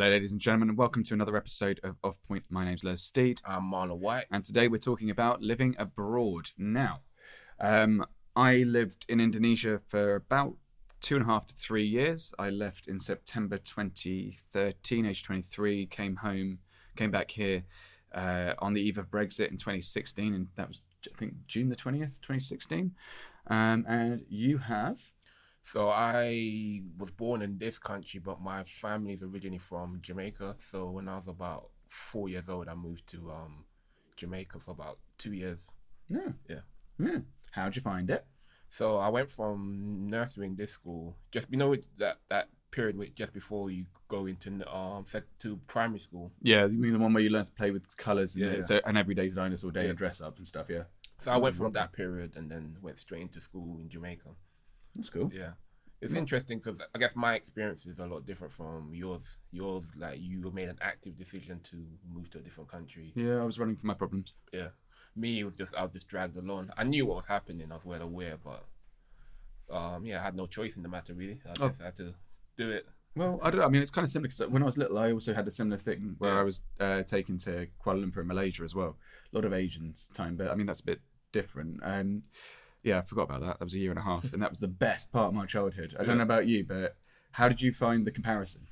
Hello, ladies and gentlemen, and welcome to another episode of Off Point. My name's Les Steed. I'm Marlon White. And today we're talking about living abroad. Now, I lived in Indonesia for about 2.5 to 3 years. I left in September 2013, age 23, came back here on the eve of Brexit in 2016, and that was, I think, June the 20th, 2016. And you have... So I was born in this country, but my family is originally from Jamaica. So when I was about 4 years old, I moved to Jamaica for about 2 years. Yeah. How'd you find it? So I went from nursery in this school, just that period just before you go into to primary school. Yeah, you mean the one where you learn to play with colours and, Yeah. and every day's dinosaur day and dress up and stuff, yeah? So I went from that period and then went straight into school in Jamaica. That's cool. Yeah. It's interesting because I guess my experience is a lot different from yours. Yours, like, you made an active decision to move to a different country. Yeah, I was running from my problems. Yeah. Me, I was just dragged along. I knew what was happening. I was well aware, but I had no choice in the matter, really. I just had to do it. Well, I don't know. I mean, it's kind of similar because when I was little, I also had a similar thing where I was taken to Kuala Lumpur in Malaysia as well. A lot of Asians time, but I mean, that's a bit different. Yeah, I forgot about that. That was 1.5 years, and that was the best part of my childhood. I don't know about you, but how did you find the comparison?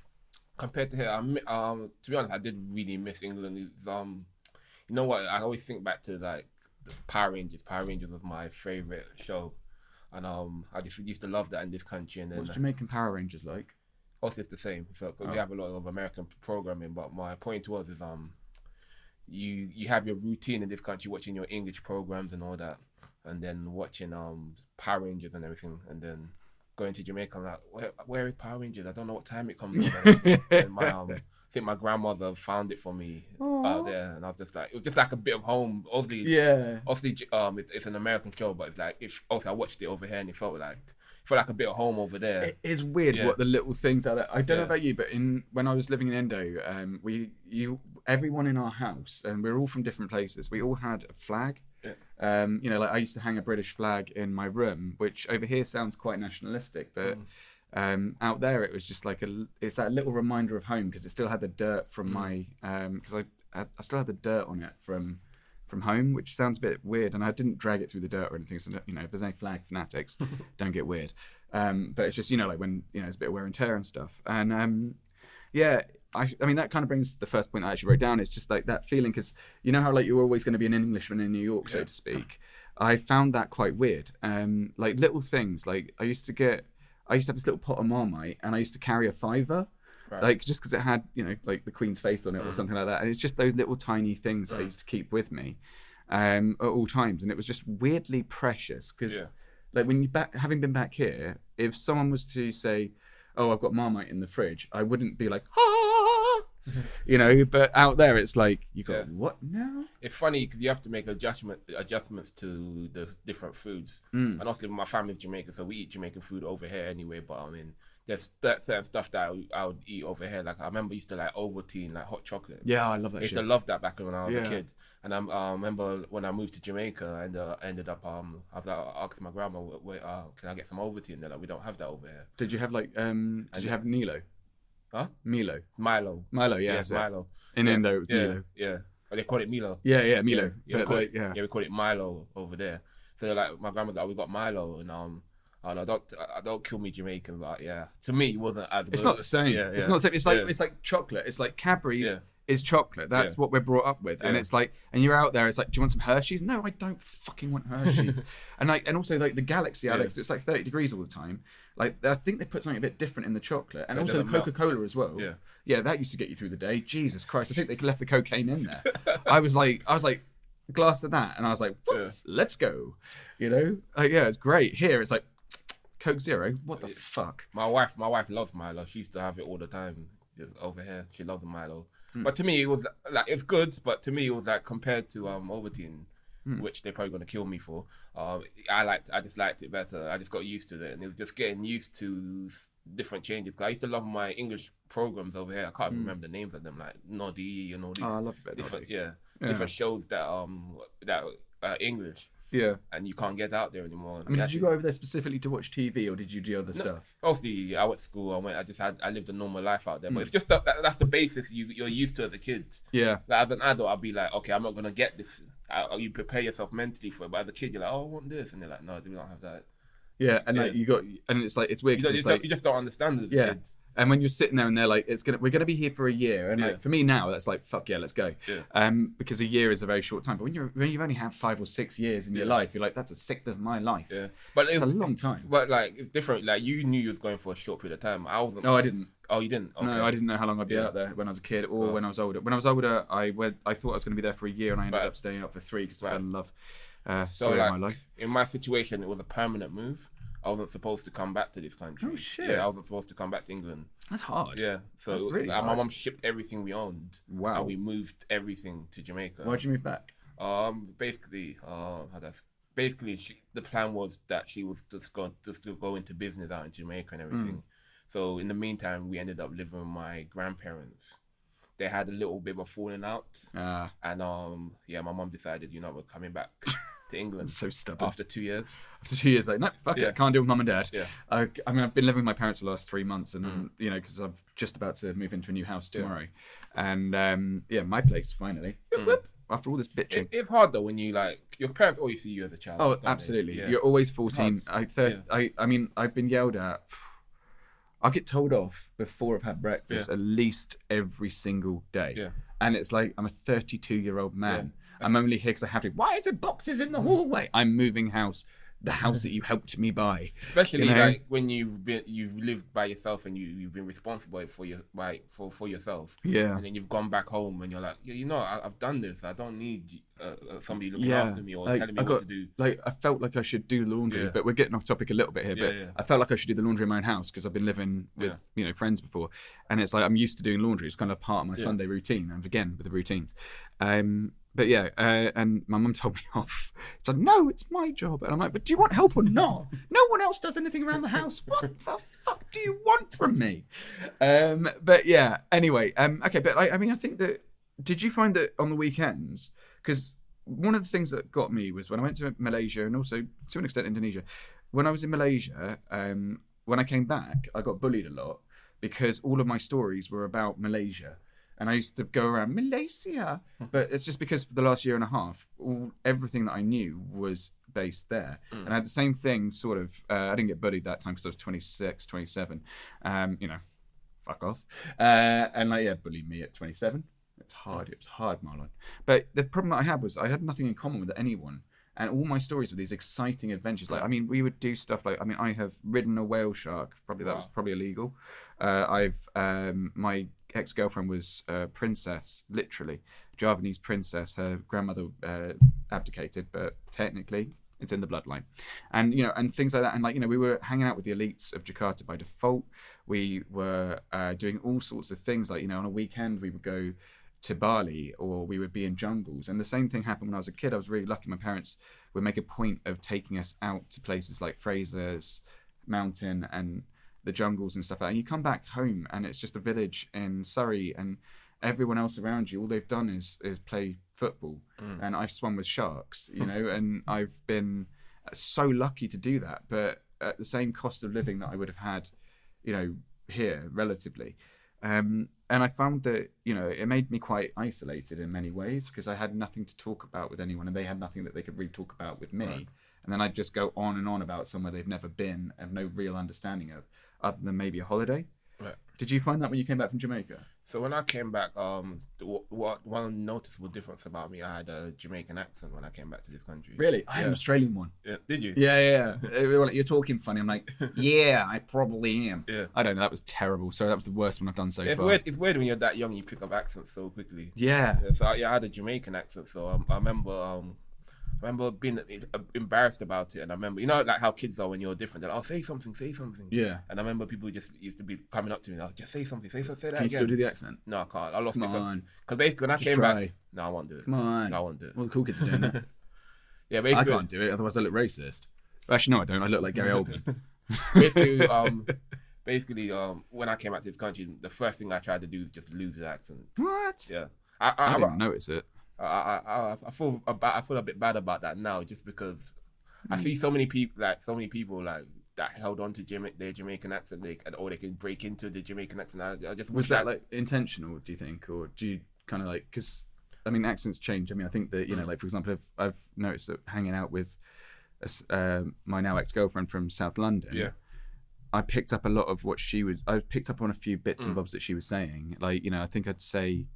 Compared to here, to be honest, I did really miss England. It's, you know what? I always think back to like the Power Rangers. Power Rangers was my favorite show, and I just used to love that in this country. And then What's Jamaican Power Rangers like? also it's the same. So we have a lot of American programming, but my point was is you have your routine in this country, watching your English programs and all that. And then watching Power Rangers and everything, and then going to Jamaica, I'm like, where is Power Rangers? I don't know what time it comes on. And I think my grandmother found it for me out there, and I was just like, it was just like a bit of home. Obviously, it's an American show, but it's like also I watched it over here, and it felt like a bit of home over there. It is weird what the little things are. I don't know about you, but when I was living in Indo, everyone in our house, and we were all from different places. We all had a flag. Yeah. Like I used to hang a British flag in my room, which over here sounds quite nationalistic, but out there it was just like it's that little reminder of home because it still had the dirt from my because I still had the dirt on it from home, which sounds a bit weird, and I didn't drag it through the dirt or anything. So if there's any flag fanatics, don't get weird. But it's just like when it's a bit of wear and tear and stuff, and I mean, that kind of brings the first point I actually wrote down. It's just like that feeling, because you know how like you're always going to be an Englishman in New York, so to speak. I found that quite weird. Like little things, like I used to have this little pot of Marmite, and I used to carry a $5, like just because it had like the Queen's face on it or something like that. And it's just those little tiny things I used to keep with me at all times, and it was just weirdly precious because like when having been back here, if someone was to say, "Oh, I've got Marmite in the fridge," I wouldn't be like, but out there it's like, you got what now? It's funny because you have to make adjustments to the different foods. And obviously my family's Jamaican, so we eat Jamaican food over here anyway, but I mean, there's certain stuff that I would eat over here. Like I remember I used to like Ovaltine, like hot chocolate. Yeah, I love that. I used to love that back when I was a kid. And I remember when I moved to Jamaica, and I ended up I asked my grandma, can I get some Ovaltine? They're like, we don't have that over here. Did you have like did you have Nilo? Huh? Milo. Milo, yeah, Milo. In Indo, it was Milo. Yeah. But they call it Milo. Yeah, Milo. Yeah, we call it Milo over there. So they're like, my grandma's like, we got Milo, and don't kill me, Jamaican, but to me it wasn't as good. It's not the same. It's not the same. It's like chocolate. It's like Cadbury's is chocolate. That's what we're brought up with. And it's like, and you're out there, it's like, do you want some Hershey's? No, I don't fucking want Hershey's. and also like the Galaxy, Alex, it's like 30 degrees all the time. Like I think they put something a bit different in the chocolate, and also the Coca-Cola as well. Yeah, that used to get you through the day. Jesus Christ, I think they left the cocaine in there. I was like, glass of that, and I was like, let's go. It's great. Here it's like Coke Zero. What the fuck? My wife loves Milo. She used to have it all the time over here. She loves Milo. But to me, it was like, it's good, but to me, it was like compared to Ovaltine, which they're probably going to kill me for. I just liked it better. I just got used to it, and it was just getting used to different changes. Cause I used to love my English programs over here. I can't remember the names of them, like Noddy and all these I love a bit different shows that English. Yeah. And you can't get out there anymore. I mean, did you go over there specifically to watch TV, or did you do other stuff? Obviously, I went to school. I lived a normal life out there. But it's just that's the basis you're used to as a kid. Yeah. Like, as an adult, I'll be like, okay, I'm not gonna get this. You prepare yourself mentally for it. But as a kid, you're like, oh, I want this, and they're like, no, we don't have that. Yeah, and like it's like, it's weird. You just don't understand as a kid. And when you're sitting there and they're like, we're gonna be here for a year, and like for me now, that's like, fuck yeah, let's go. Yeah. Because a year is a very short time. But when you've only had 5 or 6 years in your life, you're like, that's a sixth of my life. Yeah, but it's a long time. But like, it's different. Like, you knew you was going for a short period of time. I wasn't. No, I didn't. Oh, you didn't? Okay. No, I didn't know how long I'd be out there when I was a kid or when I was older. When I was older, I thought I was going to be there for a year, and I ended up staying out for 3 because I fell in love. Story of my life. In my situation, it was a permanent move. I wasn't supposed to come back to this country. Oh shit! Yeah, I wasn't supposed to come back to England. That's hard. Yeah, so really my mum shipped everything we owned. Wow. And we moved everything to Jamaica. Why'd you move back? Basically, the plan was that she was just to go into business out in Jamaica and everything. So in the meantime, we ended up living with my grandparents. They had a little bit of a falling out, and my mum decided, we're coming back to England. So stubborn. After 2 years. After 2 years, like, no, fuck it, I can't deal with mum and dad. Yeah. I mean, I've been living with my parents the last 3 months, and because I'm just about to move into a new house tomorrow, and my place finally. After all this bitching, it's hard though when you your parents always see you as a child. Oh, absolutely. You're always 14. I mean, I've been yelled at. I get told off before I've had breakfast at least every single day. Yeah. And it's like, I'm a 32-year-old man. Yeah. I'm only here because I have to. Why is there boxes in the hallway? I'm moving house. The house that you helped me buy. Especially like when you've lived by yourself and you've been responsible for yourself. Yeah. And then you've gone back home and you're like, I've done this. I don't need somebody looking after me or telling me what to do. Like, I felt like I should do the laundry, but we're getting off topic a little bit here. But I felt like I should do the laundry in my own house because I've been living with friends before, and it's like I'm used to doing laundry. It's kind of part of my Sunday routine. And again with the routines. But and my mum told me off. She's like, no, it's my job. And I'm like, but do you want help or not? No one else does anything around the house. What the fuck do you want from me? But yeah, anyway. Okay, but I think that, did you find that on the weekends, because one of the things that got me was when I went to Malaysia and also to an extent Indonesia. When I was in Malaysia, when I came back, I got bullied a lot because all of my stories were about Malaysia. And I used to go around Malaysia, but it's just because for the last year and a half, everything that I knew was based there. And I had the same thing sort of, I didn't get bullied that time because I was 26, 27, fuck off. And bullied me at 27. It was hard, Marlon. But the problem that I had was I had nothing in common with anyone. And all my stories were these exciting adventures. Like, I mean, we would do stuff like, I have ridden a whale shark. That was probably illegal. My ex-girlfriend was a princess, literally. Javanese princess. Her grandmother abdicated, but technically it's in the bloodline. And, and things like that. And we were hanging out with the elites of Jakarta by default. We were doing all sorts of things. Like, on a weekend, we would go to Bali, or we would be in jungles. And the same thing happened when I was a kid. I was really lucky. My parents would make a point of taking us out to places like Fraser's Mountain and the jungles and stuff like that. And you come back home and it's just a village in Surrey, and everyone else around you, all they've done is play football. And I've swum with sharks, and I've been so lucky to do that, but at the same cost of living that I would have had, here relatively. And I found that, it made me quite isolated in many ways because I had nothing to talk about with anyone, and they had nothing that they could really talk about with me. Right. And then I'd just go on and on about somewhere they've never been and no real understanding of, other than maybe a holiday. Right. Did you find that when you came back from Jamaica? So when I came back, one noticeable difference about me, I had a Jamaican accent when I came back to this country. Really? I had an Australian one. Yeah. Did you? Yeah. You're talking funny. I'm like, yeah, I probably am. Yeah. I don't know. That was terrible. So that was the worst one I've done so far. It's weird when you're that young, you pick up accents so quickly. Yeah. So I had a Jamaican accent. So I remember being embarrassed about it, and I remember, like how kids are when you're different. They're like, say something. Yeah. And I remember people just used to be coming up to me, like, just say something, say that Can again. you still do the accent? No, I can't. I lost Come it. on. Because basically when I came back, no, I won't do it. Come on. No, I won't do it. Well, the cool kids are doing that. Yeah, basically. I can't do it, otherwise I look racist. Actually, no, I don't. I look like Gary Oldman. basically, when I came out to this country, the first thing I tried to do was just lose the accent. What? Yeah. I didn't notice it. I feel a bit bad about that now, just because I see so many people that held on to their Jamaican accent, or they can break into the Jamaican accent. I just was that like intentional, do you think, or do you kind of like, because I mean accents change. I mean, I think that, you know, like for example, I've noticed that hanging out with my now ex-girlfriend from South London, yeah, I picked up a lot of what I picked up on a few bits and bobs that she was saying. Like, you know, I think I'd say,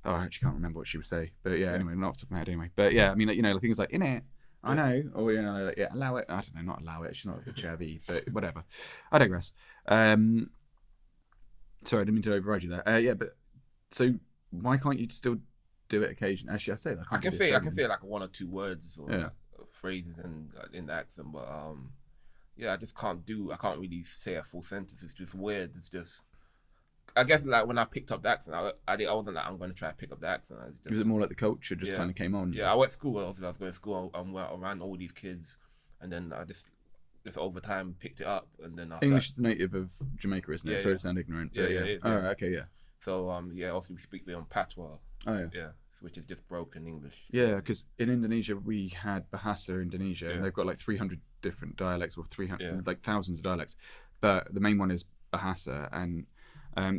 oh, I actually can't remember what she would say, but yeah, anyway, not off the top of my head anyway. But yeah, I mean, like, you know, things like, in it, I know, or, you know, like, yeah, allow it. I don't know, not allow it. She's not a Chevy, but whatever. I digress. Sorry, I didn't mean to override you there. Yeah, but so why can't you still do it occasionally? Actually, I say that. I can say like one or two words or like phrases in the accent, but yeah, I can't really say a full sentence. It's just weird. It's just, I guess like when I picked up the accent, I wasn't like, I'm going to try to pick up the accent. Was it more like the culture just kind of came on? Yeah, I went to school. Obviously, I was going to school around all these kids, and then I just over time picked it up, and then English is the native of Jamaica, isn't it? Yeah, Sorry to sound ignorant. Yeah, yeah. Oh, okay, yeah. So also we speak on patois. Oh yeah. Yeah, which is just broken English. Yeah, because in Indonesia we had Bahasa Indonesia, and they've got like 300 different dialects, or 300 like thousands of dialects, but the main one is Bahasa. And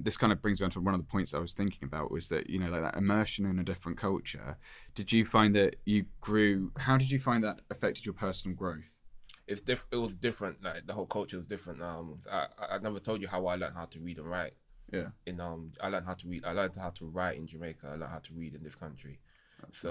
this kind of brings me on to one of the points I was thinking about, was that, you know, like that immersion in a different culture. Did you find that you grew? How did you find that affected your personal growth? It was different. Like the whole culture was different. I never told you how I learned how to read and write. Yeah. I learned how to read. I learned how to write in Jamaica. I learned how to read in this country. That's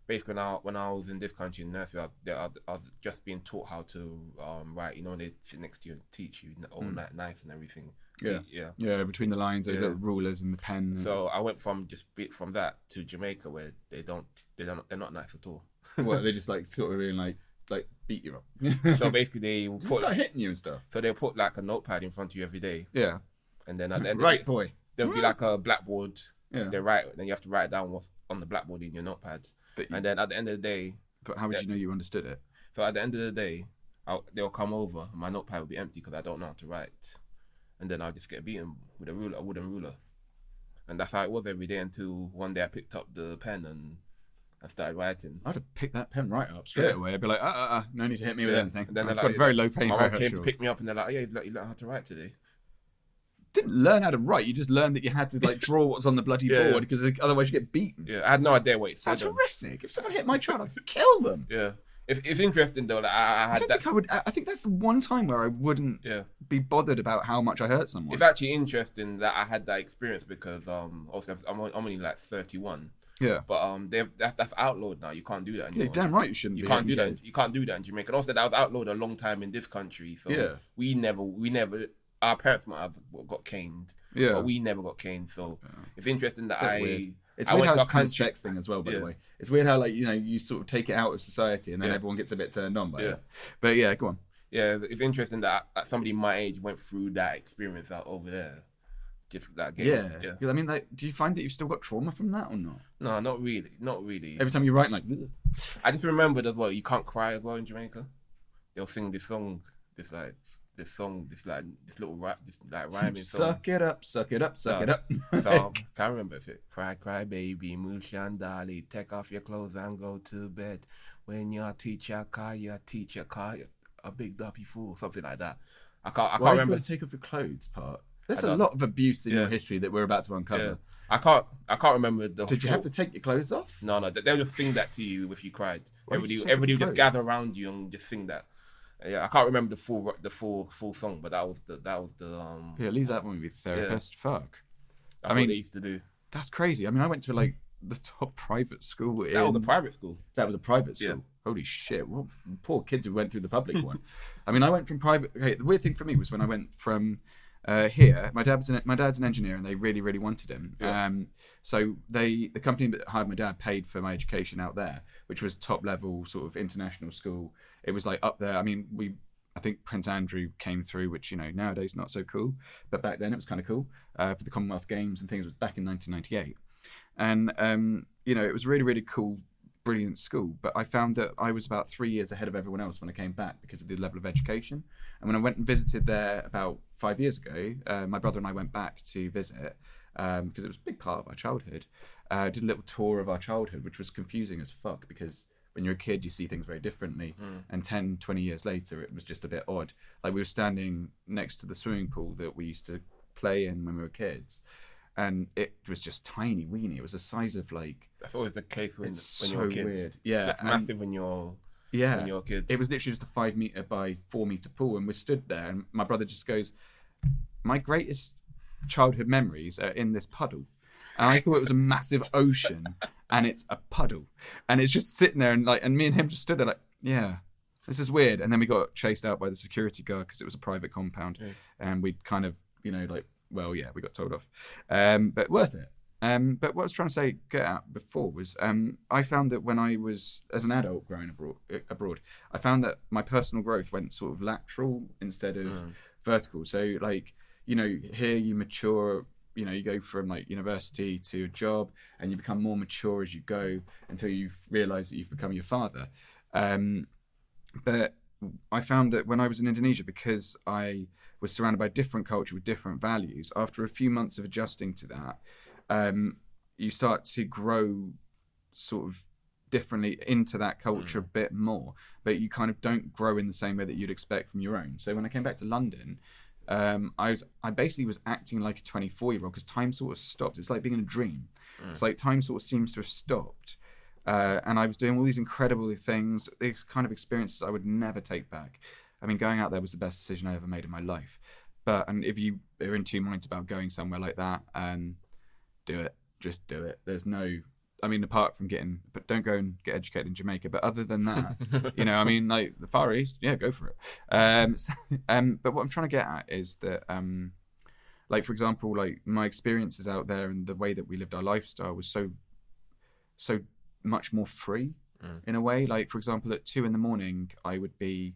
basically when I was in this country in nursery, I was just being taught how to write. You know, they sit next to you and teach you all nice and everything. Yeah. Between the lines, those little rulers and the pen. So I went from that to Jamaica, where they're not nice at all. Well, they just like sort of being like beat you up. So basically, they will start hitting you and stuff. So they'll put like a notepad in front of you every day. Yeah. And then at the end boy. There'll be like a blackboard. Yeah. Then you have to write down what's on the blackboard in your notepad. And then at the end of the day. But how would you know you understood it? So at the end of the day, they'll come over. And my notepad will be empty because I don't know how to write. And then I'll just get beaten with a wooden ruler. And that's how it was every day, until one day I picked up the pen and I started writing. I'd have picked that pen right up straight away. I'd be like, no need to hit me with anything. And then I've got very low pain threshold. My mom came to sure. pick me up and they're like, you learned how to write today. Didn't learn how to write. You just learned that you had to like draw what's on the bloody board, because otherwise you get beaten. Yeah, I had no idea what it said. That's horrific. If someone hit my child, I'd kill them. Yeah. It's interesting though. Like I think that's the one time where I wouldn't be bothered about how much I hurt someone. It's actually interesting that I had that experience, because also I'm only like 31. Yeah. But that's outlawed now. You can't do that anymore. Yeah, damn right you shouldn't. You can't do that. You can't do that in Jamaica. And also that was outlawed a long time in this country. So we never. Our parents might have got caned. Yeah. But we never got caned. So it's interesting that It's weird how it's a sex thing as well, by the way. It's weird how, like, you know, you sort of take it out of society and then everyone gets a bit turned on by it. But yeah, go on. Yeah, it's interesting that somebody my age went through that experience out over there. Just that game. Yeah. Because I mean, like, do you find that you've still got trauma from that or not? No, not really. Not really. Every time you write, like, I just remembered as well, you can't cry as well in Jamaica. They'll sing this song, this little rap, this like rhyming song. Suck it up, suck it up, suck it up. So can't remember if it. Cry, cry, baby, Mushan Dali, take off your clothes and go to bed. When your teacher call, a big duppy fool, something like that. I can't remember. The take off your clothes part. There's a lot of abuse in your history that we're about to uncover. Yeah. I can't remember the. Did you have to take your clothes off? No. They'll just sing that to you if you cried. Everybody would just gather around you and just sing that. Yeah, I can't remember the full song, but that was the. Yeah, leave that one with your therapist. Yeah. Fuck. That's what they used to do. That's crazy. I mean, I went to like the top private school. That was a private school. That was a private school. Yeah. Holy shit! Well, poor kids who went through the public one. I mean, I went from private. Okay, the weird thing for me was when I went from. Here, my dad's an engineer, and they really, really wanted him. Yeah. So the company that hired my dad paid for my education out there, which was top level sort of international school. It was like up there. I mean, I think Prince Andrew came through, which, you know, nowadays not so cool, but back then it was kind of cool for the Commonwealth Games and things. It was back in 1998, and you know, it was really, really cool. Brilliant school, but I found that I was about 3 years ahead of everyone else when I came back because of the level of education. And when I went and visited there about 5 years ago, my brother and I went back to visit because it was a big part of our childhood. did a little tour of our childhood, which was confusing as fuck because when you're a kid, you see things very differently. And 10, 20 years later, it was just a bit odd. Like we were standing next to the swimming pool that we used to play in when we were kids. And it was just tiny, weeny. It was the size of like... That's always the case when so you're kids. Weird. Yeah. It's massive when you're kids. It was literally just a 5 meter by 4 meter pool. And we stood there and my brother just goes, my greatest childhood memories are in this puddle. And I thought it was a massive ocean and it's a puddle. And it's just sitting there and me and him just stood there like, yeah, this is weird. And then we got chased out by the security guard because it was a private compound. Yeah. And we'd kind of, we got told off. But worth it. But what I was trying to get at before was I found that when I was, as an adult growing abroad, I found that my personal growth went sort of lateral instead of vertical. So here you mature, you go from like university to a job and you become more mature as you go until you've realized that you've become your father. But I found that when I was in Indonesia, because I was surrounded by different culture with different values, after a few months of adjusting to that, you start to grow sort of differently into that culture a bit more, but you kind of don't grow in the same way that you'd expect from your own. So when I came back to London, I basically was acting like a 24-year-old because time sort of stopped. It's like being in a dream. It's like time sort of seems to have stopped. And I was doing all these incredible things, these kind of experiences I would never take back. I mean, going out there was the best decision I ever made in my life. And if you are in two minds about going somewhere like that, do it. Just do it. There's no... I mean, apart from don't go and get educated in Jamaica. But other than that, like the Far East, yeah, go for it. But what I'm trying to get at is that, like, for example, like my experiences out there and the way that we lived our lifestyle was so much more free in a way. Like, for example, at 2 a.m, I would be,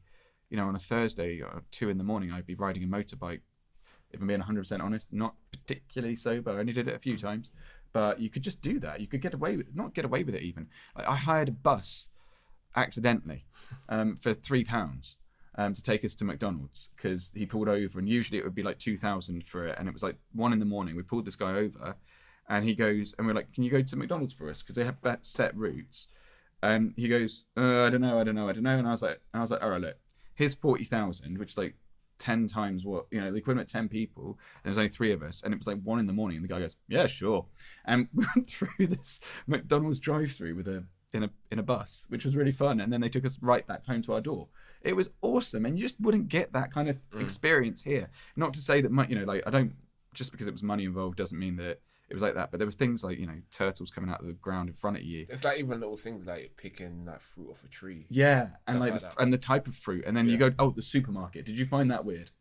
on a Thursday at 2 a.m, I'd be riding a motorbike. If I'm being 100% honest, not particularly sober. I only did it a few times. But you could just do that. You could not get away with it even. Like, I hired a bus accidentally for £3 to take us to McDonald's because he pulled over, and usually it would be like 2,000 for it, and it was like 1 a.m. We pulled this guy over, and he goes, and we're like, "Can you go to McDonald's for us?" Because they have set routes, and he goes, "I don't know," and I was like, "All right, look, here's 40,000, which is like 10 times what, the equivalent of 10 people, and there's only 3 of us, and it was like 1 a.m, and the guy goes, yeah, sure. And we went through this McDonald's drive-through in a bus, which was really fun, and then they took us right back home to our door. It was awesome, and you just wouldn't get that kind of experience here. Not to say that, I don't, just because it was money involved doesn't mean that it was like that, but there were things like, turtles coming out of the ground in front of you. It's like even little things like picking like fruit off a tree. Yeah, and and the type of fruit. And then you go, the supermarket. Did you find that weird?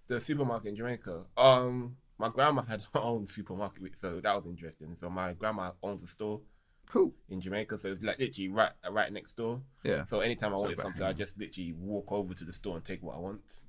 The supermarket in Jamaica. My grandma had her own supermarket, so that was interesting. So my grandma owns a store. Cool. In Jamaica, so it's like literally right next door. Yeah. So anytime I wanted something, I just literally walk over to the store and take what I want.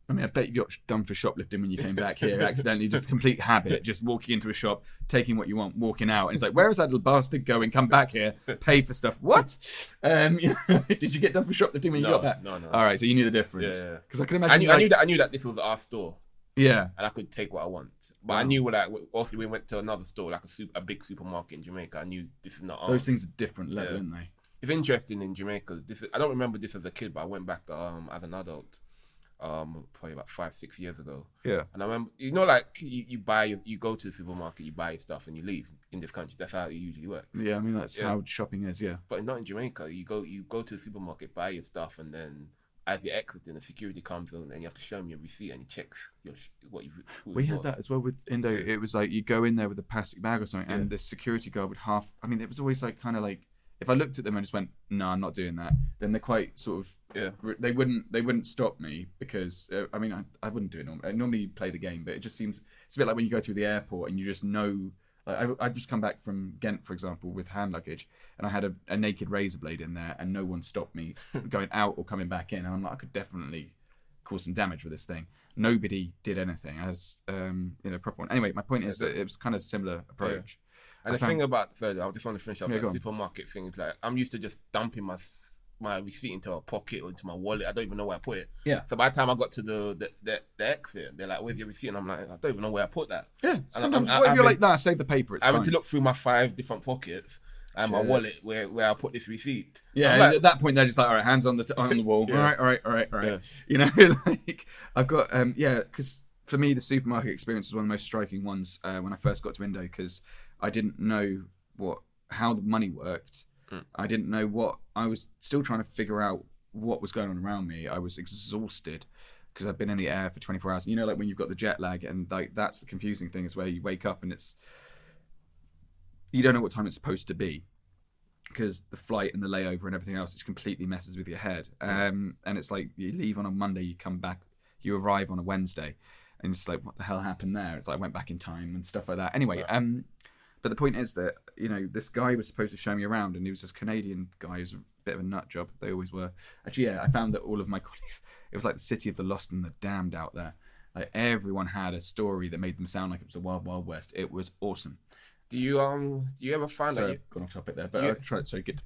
I mean, I bet you got done for shoplifting when you came back here accidentally. Just complete habit, just walking into a shop, taking what you want, walking out. And it's like, where is that little bastard going? Come back here, pay for stuff. What? Did you get done for shoplifting when you got back? No. All right, so you knew the difference. Yeah. Because I can imagine. I knew that this was our store. Yeah. And I could take what I want. But I knew also we went to another store, like a big supermarket in Jamaica. I knew this is not ours. Those things are different level, aren't they? It's interesting in Jamaica. I don't remember this as a kid, but I went back as an adult. Probably about 5-6 years ago. Yeah. And I remember, like you go to the supermarket, you buy your stuff, and you leave. In this country, that's how it usually works. Yeah, I mean that's how shopping is. Yeah. But not in Jamaica. You go to the supermarket, buy your stuff, and then as you're exiting, the security comes in, and you have to show them your receipt, and he checks what you. We had that as well with Indo. It was like you go in there with a plastic bag or something, and the security guard would it was always like kind of like, if I looked at them and just went, no, I'm not doing that, then they're quite sort of. Yeah, they wouldn't stop me because I wouldn't do it normally. I normally play the game, but it just seems it's a bit like when you go through the airport and you just know. Like I've just come back from Ghent, for example, with hand luggage, and I had a naked razor blade in there, and no one stopped me going out or coming back in. And I'm like, I could definitely cause some damage with this thing. Nobody did anything as proper one. Anyway, my point is that it was kind of a similar approach. Yeah. And the thing about I just want to finish up the supermarket thing is like I'm used to just dumping my receipt into a pocket or into my wallet. I don't even know where I put it. Yeah. So by the time I got to the exit, they're like, "Where's your receipt?" And I'm like, "I don't even know where I put that." Yeah. Sometimes what if you're like, "Nah, save the paper. It's I fine." went to look through my 5 different pockets and my wallet where I put this receipt. Yeah. Like, at that point, they're just like, "All right, hands on the wall. Yeah. All right. Yeah. You know, like I've got because for me the supermarket experience was one of the most striking ones when I first got to Indo, because I didn't know how the money worked. I didn't know what I was still trying to figure out what was going on around me. I was exhausted because I've been in the air for 24 hours. You know, like when you've got the jet lag, and like that's the confusing thing, is where you wake up and you don't know what time it's supposed to be, because the flight and the layover and everything else, it completely messes with your head. And it's like you leave on a Monday, you come back, you arrive on a Wednesday, and it's like, what the hell happened there? It's like I went back in time and stuff like that. Anyway, but the point is that, you know, this guy was supposed to show me around, and he was this Canadian guy who's a bit of a nut job. They always were. Actually, yeah, I found that all of my colleagues, it was like the city of the lost and the damned out there. Like everyone had a story that made them sound like it was the wild, wild west. It was awesome. Do you ever find Sorry, that I've gone off topic there, but I'll try to get.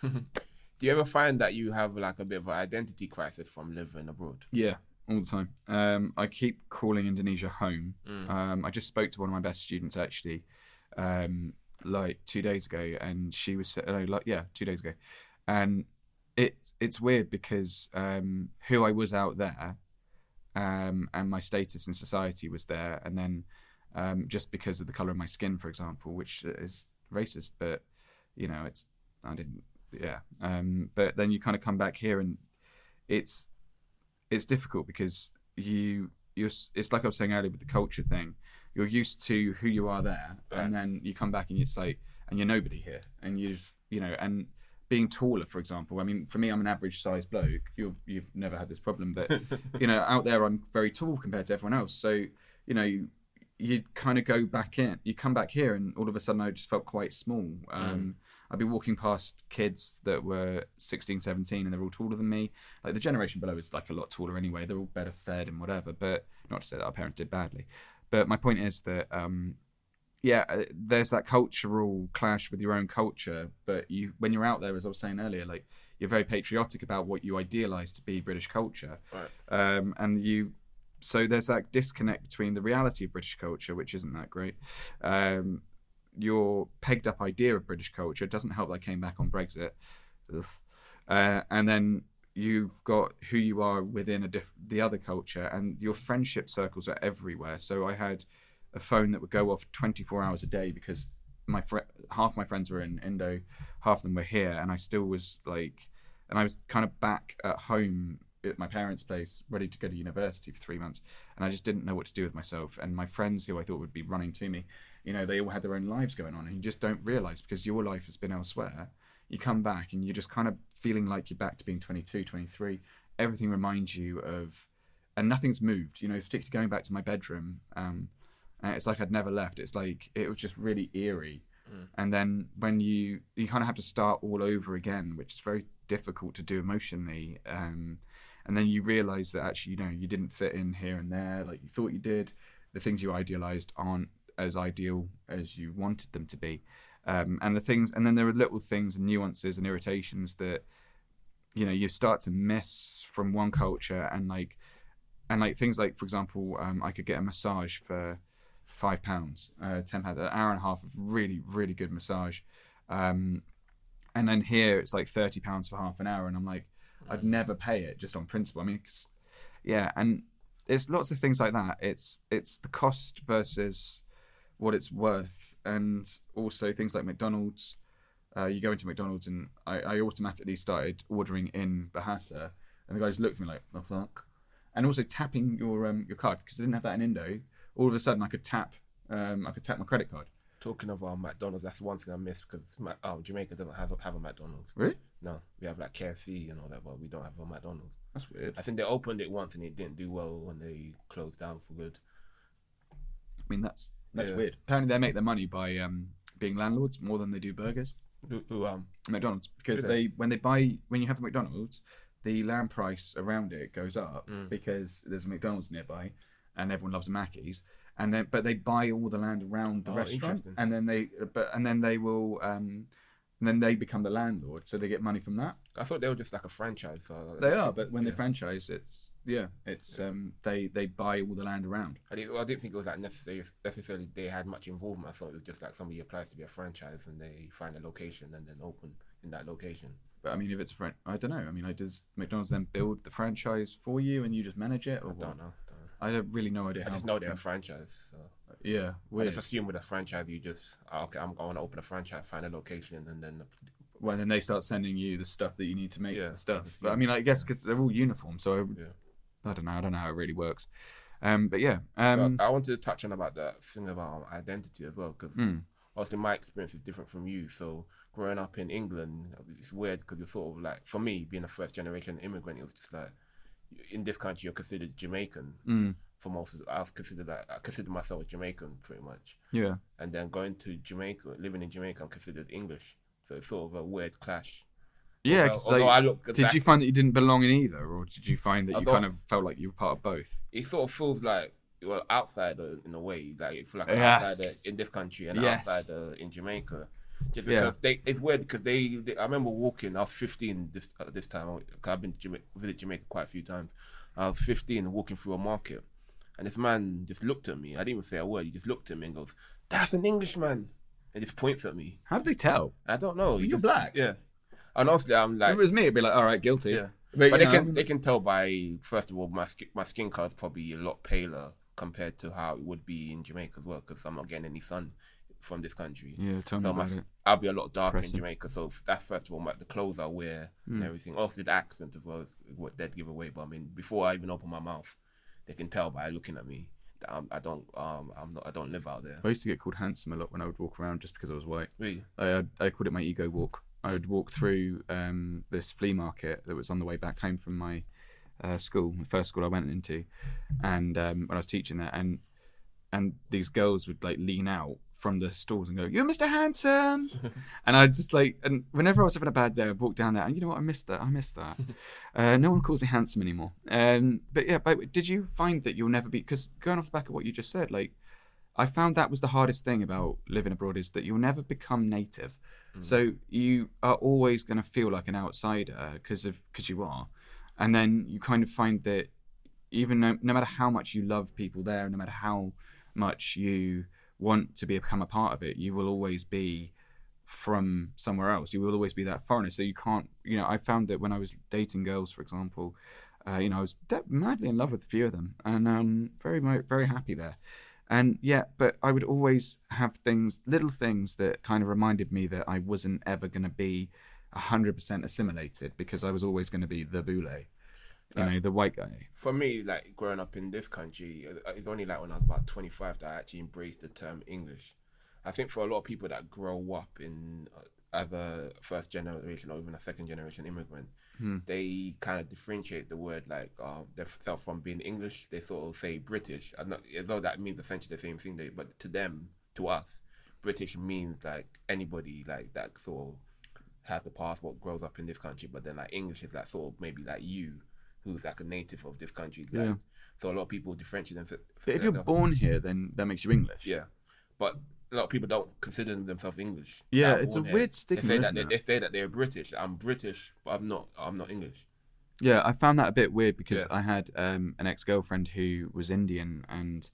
Do you ever find that you have like a bit of an identity crisis from living abroad? Yeah, all the time. I keep calling Indonesia home. I just spoke to one of my best students actually, like 2 days ago, and she was 2 days ago, and it's weird because who I was out there, and my status in society was there, and then just because of the color of my skin, for example, which is racist, but you know, but then you kind of come back here, and it's difficult because it's like I was saying earlier with the culture thing. You're used to who you are there, and then you come back and it's like, and you're nobody here, and and being taller, for example. I mean, for me, I'm an average sized bloke. You've never had this problem, but you know, out there I'm very tall compared to everyone else. So you know, you kind of go back in. You come back here, and all of a sudden I just felt quite small. I'd be walking past kids that were 16, 17, and they're all taller than me. Like the generation below is like a lot taller anyway. They're all better fed and whatever. But not to say that our parents did badly. But my point is that, there's that cultural clash with your own culture. But when you're out there, as I was saying earlier, like you're very patriotic about what you idealize to be British culture. Right. So there's that disconnect between the reality of British culture, which isn't that great. Your pegged up idea of British culture doesn't help that I came back on Brexit. And then you've got who you are within the other culture, and your friendship circles are everywhere. So I had a phone that would go off 24 hours a day because half my friends were in Indo, half of them were here, and I still was like, and I was kind of back at home at my parents' place, ready to go to university for 3 months, and I just didn't know what to do with myself. And my friends, who I thought would be running to me, you know, they all had their own lives going on, and you just don't realize because your life has been elsewhere. You come back and you're just kind of feeling like you're back to being 22, 23. Everything reminds you of, and nothing's moved, you know, particularly going back to my bedroom. It's like I'd never left. It's like, it was just really eerie. And then when you kind of have to start all over again, which is very difficult to do emotionally. And then you realize that actually, you know, you didn't fit in here and there like you thought you did. The things you idealized aren't as ideal as you wanted them to be. And then there are little things and nuances and irritations that, you know, you start to miss from one culture, and like things like, for example, I could get a massage for £5, £10, an hour and a half of really, really good massage. And then here it's like £30 for half an hour, and I'm like, I'd never pay it just on principle. I mean, and it's lots of things like that. It's the cost versus what it's worth, and also things like McDonald's. You go into McDonald's, and I automatically started ordering in Bahasa, and the guy just looked at me like, the fuck? And also tapping your card, because I didn't have that in Indo. All of a sudden I could tap my credit card. Talking of McDonald's, that's one thing I miss, because Jamaica doesn't have a McDonald's. Really? No, we have like KFC and all that, but we don't have a McDonald's. That's weird. I think they opened it once and it didn't do well when they closed down for good. I mean, that's weird. Apparently they make their money by being landlords more than they do burgers. Who McDonald's, because when you have a McDonald's, the land price around it goes up because there's a McDonald's nearby, and everyone loves a Mackey's, but they buy all the land around the restaurant, and then they will and then they become the landlord, so they get money from that. I thought they were just like a franchise. So They are, but when they franchise, they buy all the land around. I didn't think it was like necessarily they had much involvement. I thought it was just like somebody applies to be a franchise and they find a location and then open in that location. But I mean, if it's I don't know. I mean, does McDonald's then build the franchise for you and you just manage it, or I don't know. I have really no idea. I just know they're a franchise. So. Yeah, I just assume with a franchise, you just I'm going to open a franchise, find a location, and then. Well, then they start sending you the stuff that you need to make the stuff. But I mean, I guess because they're all uniform, so I don't know. I don't know how it really works. But yeah. So I wanted to touch on about that thing about identity as well, because obviously my experience is different from you. So growing up in England, it's weird because you're sort of like, for me, being a first generation immigrant, it was just like, in this country, you're considered Jamaican. For most of I consider myself a Jamaican pretty much. Yeah. And then going to Jamaica, living in Jamaica, I'm considered English. So it's sort of a weird clash. Yeah, did you find that you didn't belong in either, or did you find that you kind of felt like you were part of both? It sort of feels like you're an outsider in a way. Like you feel like an outsider in this country and an outsider in Jamaica. Just because it's weird because they I remember walking. I was 15 this time. Cause I've been to visit Jamaica quite a few times. I was 15 walking through a market, and this man just looked at me. I didn't even say a word. He just looked at me and goes, "That's an Englishman," and just points at me. How did they tell? I don't know. You're black. Yeah. And honestly, I'm like, if it was me, it'd be like, all right, guilty. Yeah. But they can tell by, first of all, my skin color is probably a lot paler compared to how it would be in Jamaica as well, because I'm not getting any sun from this country. Yeah, tell me about it. I'll be a lot darker in Jamaica. So that's first of all, the clothes I wear and everything. Also the accent as well is what they'd give away. But I mean, before I even open my mouth, they can tell by looking at me that I don't live out there. I used to get called handsome a lot when I would walk around just because I was white. Really? I called it my ego walk. I would walk through this flea market that was on the way back home from my school, the first school I went into, and when I was teaching there, and these girls would like lean out from the stalls and go, "You're Mr. Handsome," and I just like, and whenever I was having a bad day, I'd walk down there, and you know what, I missed that. No one calls me handsome anymore. But yeah, but did you find that you'll never be? Because going off the back of what you just said, like, I found that was the hardest thing about living abroad is that you'll never become native. So you are always going to feel like an outsider because you are, and then you kind of find that even no matter how much you love people there, no matter how much you want to become a part of it, you will always be from somewhere else. You will always be that foreigner. So you can't. I found that when I was dating girls, for example, I was madly in love with a few of them, and very very happy there. And but I would always have little things that kind of reminded me that I wasn't ever going to be 100% assimilated because I was always going to be the boule, the white guy. For me, like growing up in this country, it's only like when I was about 25 that I actually embraced the term English. I think for a lot of people that grow up in as a first generation or even a second generation immigrant, they kind of differentiate the word like themselves from being English. They sort of say British, although that means essentially the same thing. But to us, British means like anybody like that sort of has a passport, grows up in this country. But then like English is like sort of maybe like you, who's like a native of this country. Like, so a lot of people differentiate them. But if you're born here, then that makes you English. Yeah, but a lot of people don't consider themselves English. Yeah, it's a weird stigma. They say that they're British. I'm British, but I'm not English. Yeah, I found that a bit weird because I had an ex-girlfriend who was Indian, and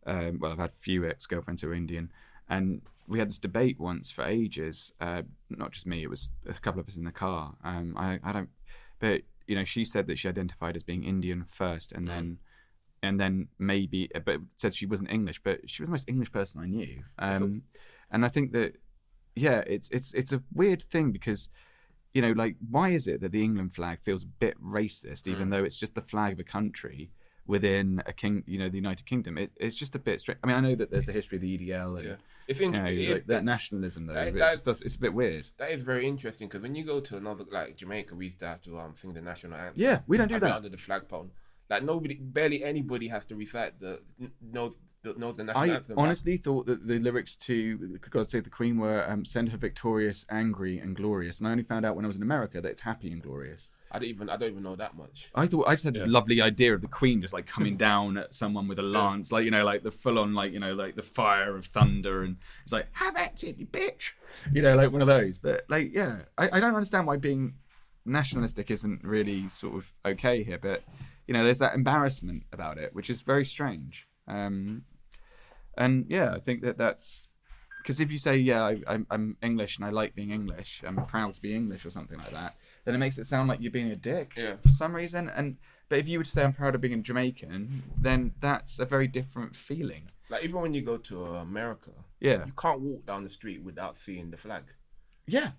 I've had a few ex-girlfriends who are Indian, and we had this debate once for ages. Not just me; it was a couple of us in the car. But she said that she identified as being Indian first, and then maybe, but said she wasn't English, but she was the most English person I knew. And I think that, it's a weird thing because, like, why is it that the England flag feels a bit racist, even though it's just the flag of a country within the United Kingdom? It's just a bit strange. I mean, I know that there's a history of the EDL and it's interesting. That nationalism though. It's a bit weird. That is very interesting because when you go to another like Jamaica, we used to have to sing the national anthem. Yeah, we don't do that under the flagpole. Like barely anybody has to recite knows the national I anthem. honestly thought that the lyrics to God Save the Queen were "Send her victorious, angry and glorious," and I only found out when I was in America that it's happy and glorious. I don't even know that much. I just had this lovely idea of the Queen just like coming down at someone with a lance, like, you know, like the full on, like, you know, like the fire of thunder, and it's like, have at it, you bitch, you know, like one of those. But like, yeah, I don't understand why being nationalistic isn't really sort of okay here, but you know, there's that embarrassment about it, which is very strange. And yeah, I think that's because if you say, yeah, I'm English and I like being English, I'm proud to be English or something like that, then it makes it sound like you're being a dick for some reason. But if you were to say I'm proud of being a Jamaican, then that's a very different feeling. Like even when you go to America, you can't walk down the street without seeing the flag. Yeah,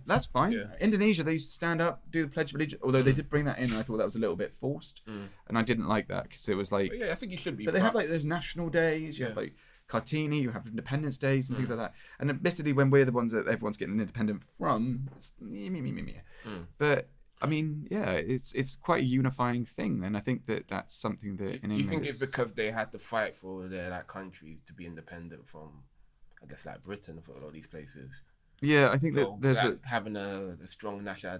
that's fine. Yeah. Indonesia, they used to stand up, do the Pledge of Allegiance, although they did bring that in, and I thought that was a little bit forced, and I didn't like that because it was like. But yeah, I think you should be. But they have like those national days. You have like Kartini, you have Independence Days and things like that. And admittedly, when we're the ones that everyone's getting independent from, it's me. But I mean, yeah, it's quite a unifying thing, and I think that's something that in England. Do you think it's because they had to fight for their like countries to be independent from, I guess, like Britain for a lot of these places? Yeah, I think that there's having a strong national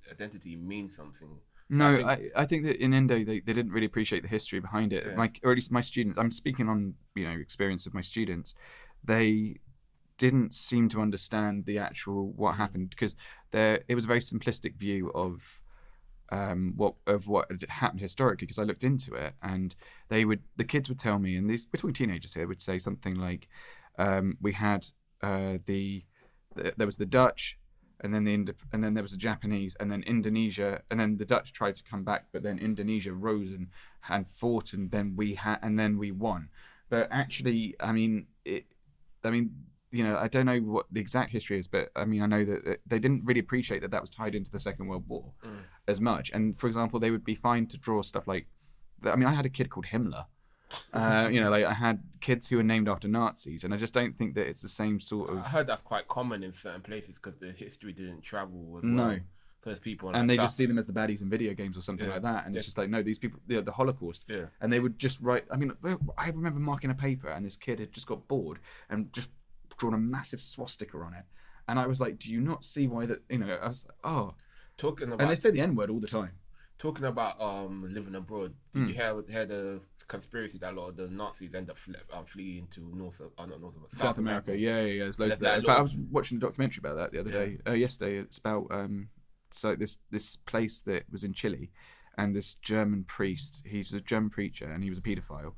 identity means something. No, I think that in Indo they didn't really appreciate the history behind it. Yeah. Or at least my students. I'm speaking on experience of my students. They didn't seem to understand the actual what happened because it was a very simplistic view of what had happened historically. Because I looked into it, and the kids would tell me, and these we're talking teenagers here, would say something like, we had there was the Dutch, and then and then there was the Japanese, and then Indonesia, and then the Dutch tried to come back, but then Indonesia rose and fought, and then we won. But actually, I don't know what the exact history is, but I mean, I know that they didn't really appreciate that was tied into the Second World War as much. And for example, they would be fine to draw stuff like, I mean, I had a kid called Himmler. Like I had kids who were named after Nazis, and I just don't think that it's the same sort of. I heard that's quite common in certain places because the history didn't travel as well. No. There's people, and they just see them as the baddies in video games or something like that, and it's just like, no, these people, the Holocaust. Yeah. And they would just write. I mean, I remember marking a paper, and this kid had just got bored and just drawn a massive swastika on it, and I was like, do you not see why that? I was like, oh. Talking about. And they say the N-word all the time. Talking about living abroad, did you hear the conspiracy that a lot of the Nazis end up fleeing to South America? Yeah. There's loads of that. In fact, I was watching a documentary about that the other day. Yesterday, it's about so this place that was in Chile, and this German priest. He was a German preacher, and he was a paedophile,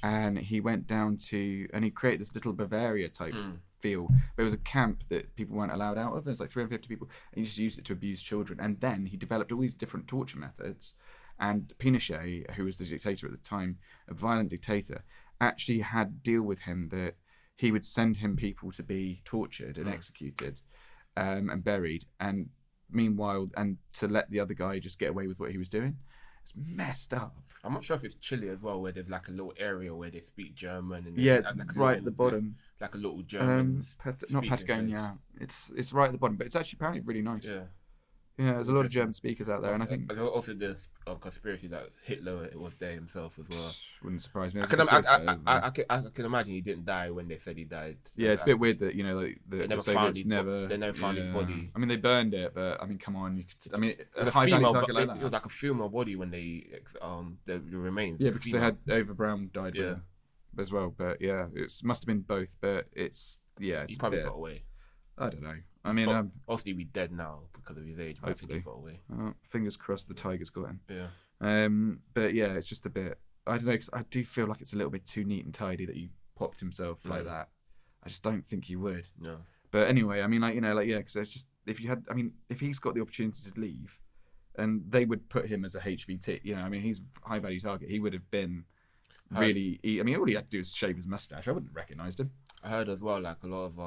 and he went down to and he created this little Bavaria type feel. But it was a camp that people weren't allowed out of. It was like 350 people, and he just used it to abuse children. And then he developed all these different torture methods. And Pinochet, who was the dictator at the time, a violent dictator, actually had deal with him that he would send him people to be tortured and executed and buried. And meanwhile, and to let the other guy just get away with what he was doing. It's messed up. I'm not sure if it's Chile as well, where there's like a little area where they speak German. And it's like right at the bottom. Like a little German. Not Patagonia. It's right at the bottom, but it's actually apparently really nice. Yeah, there's a lot of German speakers out there, and I think. But also the conspiracy that Hitler was there himself as well. Wouldn't surprise me. I can imagine he didn't die when they said he died. Yeah, it's a bit weird that they never found his body. I mean, they burned it, but I mean, come on, a high value target like that. It was like a female body when they the remains. Yeah, because they had Eva Brown died as well. But yeah, it must have been both. But it's he probably got away. I don't know. I mean, obviously he'd be dead now because of his age. But hopefully, he got away. Fingers crossed, the tiger's got him. Yeah. But yeah, it's just a bit. I don't know, because I do feel like it's a little bit too neat and tidy that he popped himself like that. I just don't think he would. No. But anyway, I mean, because it's just if he's got the opportunity to leave, and they would put him as a HVT. He's a high value target. He would have been really. All he had to do is shave his mustache. I wouldn't have recognised him. I heard as well, like a lot of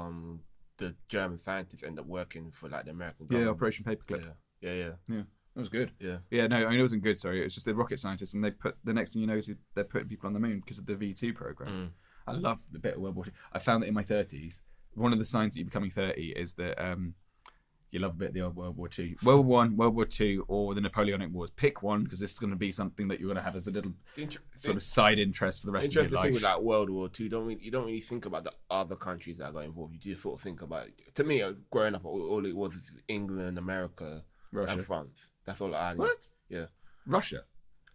the German scientists end up working for like the American government. Yeah, Operation Paperclip. Yeah. That was good. Yeah. No, it wasn't good. Sorry, it was just the rocket scientists, and they put the next thing you know is they're putting people on the moon because of the V2 program. I love the bit of World War II. I found that in my 30s. One of the signs that you're becoming 30 is that you love a bit of the old World War II. World War One, World War II, or the Napoleonic Wars. Pick one, because this is going to be something that you're going to have as a little sort of side interest for the rest of your life. Interesting thing with like World War II, you don't really think about the other countries that got involved. You just sort of think about it. To me, growing up, all it was England, America, Russia. And France. That's all I knew. What? Yeah. Russia.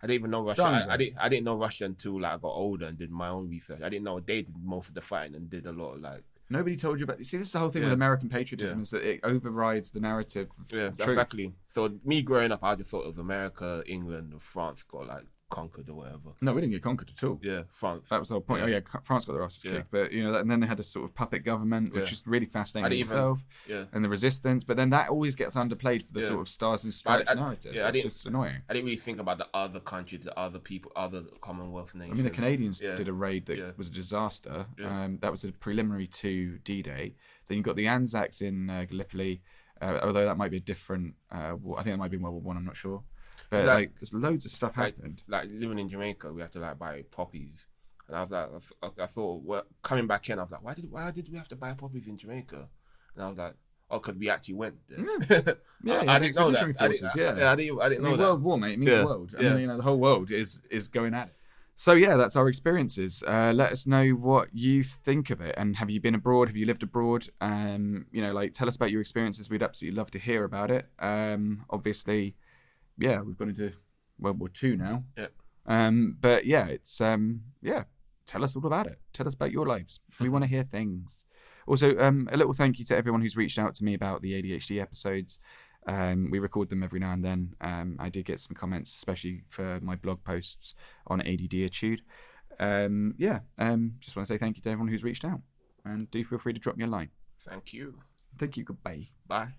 I didn't even know Russia. I didn't know Russia until like I got older and did my own research. I didn't know they did most of the fighting and did a lot of like. Nobody told you about. See, this is the whole thing with American patriotism is that it overrides the narrative. Yeah, exactly. So me growing up, I just thought of America, England, or France got like conquered or whatever. No, we didn't get conquered at all. Yeah, France. That was the whole point. Yeah. Oh yeah, France got their asses kicked, but you know, and then they had a sort of puppet government, which is really fascinating in itself. Yeah. And the resistance, but then that always gets underplayed for the sort of stars and stripes narrative. Yeah, it's just annoying. I didn't really think about the other countries, the other people, other Commonwealth nations. I mean, the Canadians did a raid that was a disaster. That was a preliminary to D-Day. Then you got the Anzacs in Gallipoli, although that might be a different. I think that might be World War One. I'm not sure. But like, there's loads of stuff happened. Like living in Jamaica, we have to like buy poppies, and I was like, I thought, well, coming back in, I was like, why did we have to buy poppies in Jamaica? And I was like, oh, because we actually went there. I didn't know that. I didn't know that. World War, mate. It means world. I mean, you know, the whole world is going at it. So yeah, that's our experiences. Let us know what you think of it, and have you been abroad? Have you lived abroad? You know, like tell us about your experiences. We'd absolutely love to hear about it. Obviously. Yeah, we've gone into World War II now. Yeah. But yeah, it's tell us all about it. Tell us about your lives. We want to hear things. Also, a little thank you to everyone who's reached out to me about the ADHD episodes. We record them every now and then. I did get some comments, especially for my blog posts on ADDitude. Just want to say thank you to everyone who's reached out, and do feel free to drop me a line. Thank you. Thank you. Goodbye. Bye.